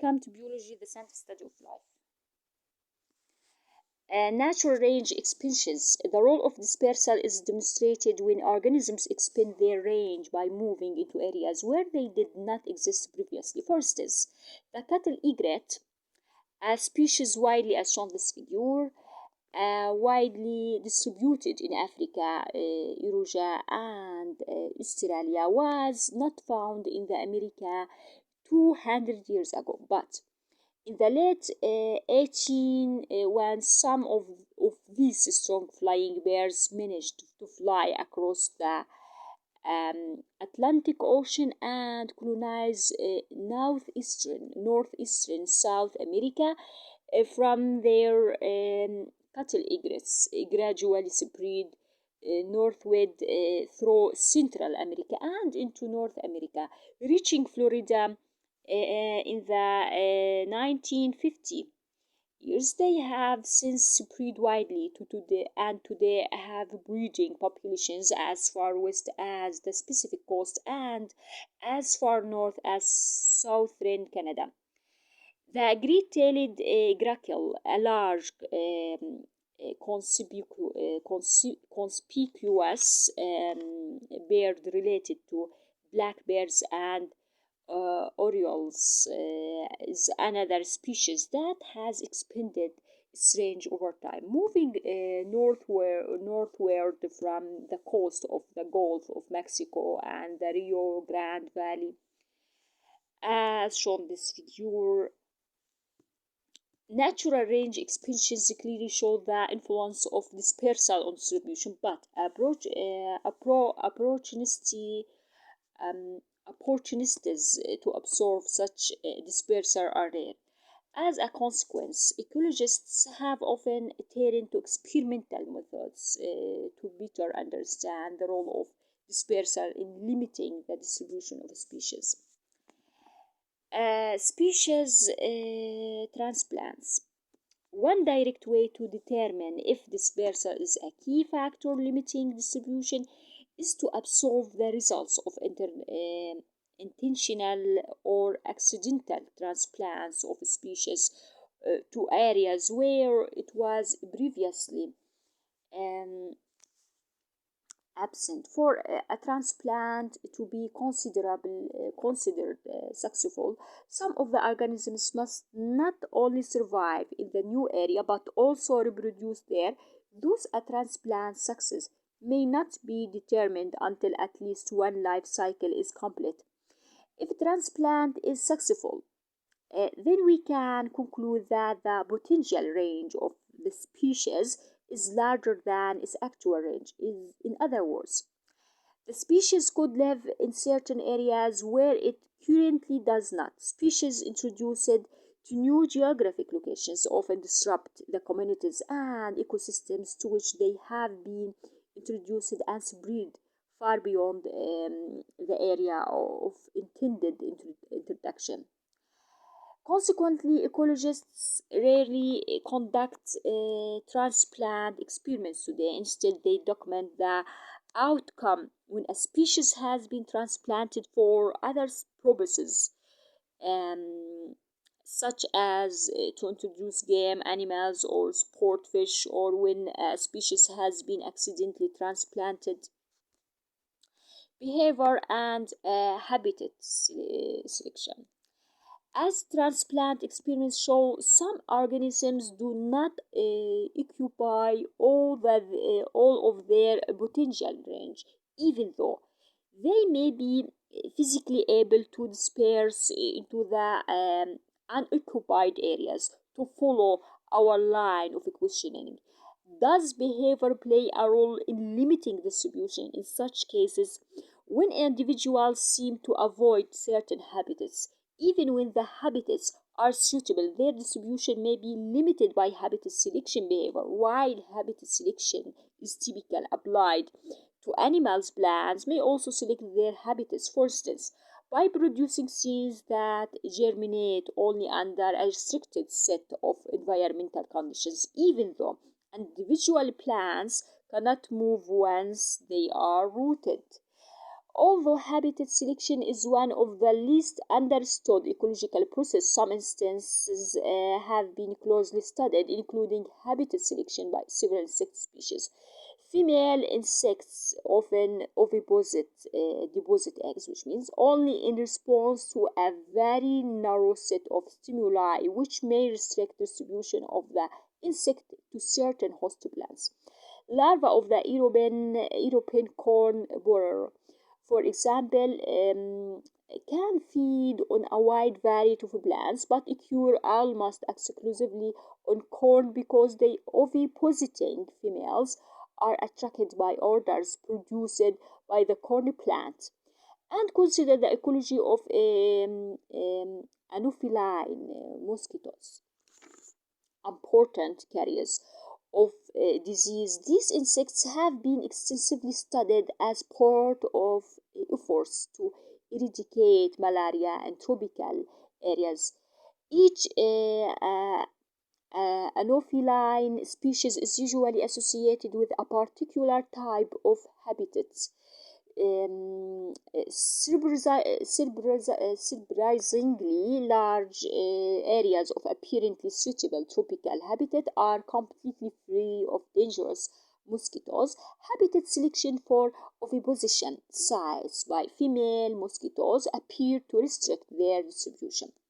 Welcome to Biology, the scientific study of life. Natural range expansions. The role of dispersal is demonstrated when organisms expand their range by moving into areas where they did not exist previously. For instance, the cattle egret, a species widely, as shown in this figure, widely distributed in Africa, Eurasia, and Australia, was not found in the America 200 years ago, but in the late 18, when some of these strong flying birds managed to fly across the Atlantic Ocean and colonize northeastern South America, from their cattle egrets gradually spread northward through Central America and into North America, reaching Florida in the 1950 years. They have since spread widely to today, and today have breeding populations as far west as the Pacific coast and as far north as southern Canada. The great-tailed grackle, a large conspicuous bird related to blackbirds and orioles, is another species that has expanded its range over time, moving northward from the coast of the Gulf of Mexico and the Rio Grande Valley, as shown in this figure. Natural range expansions clearly show the influence of dispersal on distribution, but opportunities to absorb such dispersal are rare. As a consequence, ecologists have often turned to experimental methods to better understand the role of dispersal in limiting the distribution of species. Species transplants. One direct way to determine if dispersal is a key factor limiting distribution is to observe the results of intentional or accidental transplants of species to areas where it was previously absent. For a transplant to be considered successful, some of the organisms must not only survive in the new area but also reproduce there. Thus, a transplant success may not be determined until at least one life cycle is complete. If a transplant is successful, then we can conclude that the potential range of the species is larger than its actual range. In other words, the species could live in certain areas where it currently does not. Species introduced to new geographic locations often disrupt the communities and ecosystems to which they have been introduced and spread far beyond the area of intended introduction. Consequently, ecologists rarely conduct transplant experiments today. Instead, they document the outcome when a species has been transplanted for other purposes, such as to introduce game animals or sport fish, or when a species has been accidentally transplanted. Behavior and habitat selection. As transplant experiments show, some organisms do not occupy all of their potential range, even though they may be physically able to disperse into the unoccupied areas. To follow our line of questioning, does behavior play a role in limiting distribution? In such cases, when individuals seem to avoid certain habitats, even when the habitats are suitable, their distribution may be limited by habitat selection behavior. While habitat selection is typically applied to animals, plants may also select their habitats, for instance, by producing seeds that germinate only under a restricted set of environmental conditions, even though individual plants cannot move once they are rooted. Although habitat selection is one of the least understood ecological processes, some instances have been closely studied, including habitat selection by several insect species. Female insects often deposit eggs, which means only in response to a very narrow set of stimuli, which may restrict distribution of the insect to certain host plants. Larvae of the European corn borer, for example, can feed on a wide variety of plants, but occur almost exclusively on corn because the ovipositing females are attracted by odors produced by the corn plant. And consider the ecology of anopheline mosquitoes, important carriers of disease. These insects have been extensively studied as part of efforts to eradicate malaria in tropical areas. Each anopheline species is usually associated with a particular type of habitats. Surprisingly, large areas of apparently suitable tropical habitat are completely free of dangerous mosquitoes. Habitat selection for oviposition sites by female mosquitoes appear to restrict their distribution.